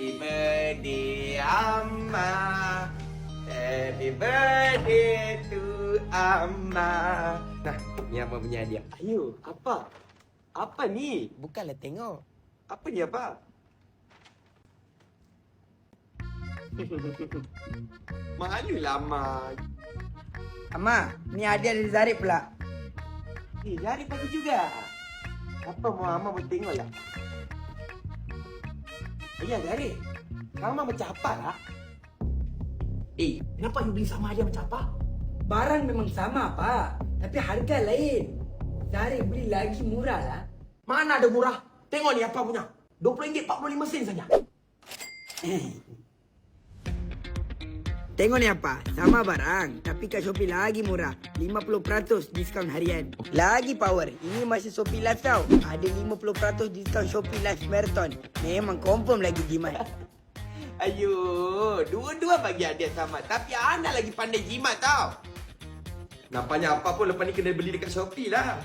Happy birthday, Amma. Happy birthday to Amma. Nah, ni Amma punya hadiah. Ayo, apa? Apa ni? Bukanlah tengok. Apa ni apa? Malulah Amma. Amma, ni hadiah dari Zarif pula. Zarif bagi juga. Apa mau Amma mau tengok lah. Ya Zarif, Amma macam apa lah? Kenapa you beli sama hadiah macam apa? Barang memang sama, Pak. Tapi harga lain. Zarif beli lagi murah lah. Mana ada murah? Tengok ni apa punya. RM20 45 sen saja. Tengok ni apa? Sama barang. Tapi kat Shopee lagi murah. 50% diskaun harian. Lagi power. Ini masih Shopee Live tau. Ada 50% diskaun Shopee Live Marathon. Memang confirm lagi jimat. Ayo, dua-dua bagi hadiah sama. Tapi Ana lagi pandai jimat tau. Nampaknya apa pun lepas ni kena beli dekat Shopee lah.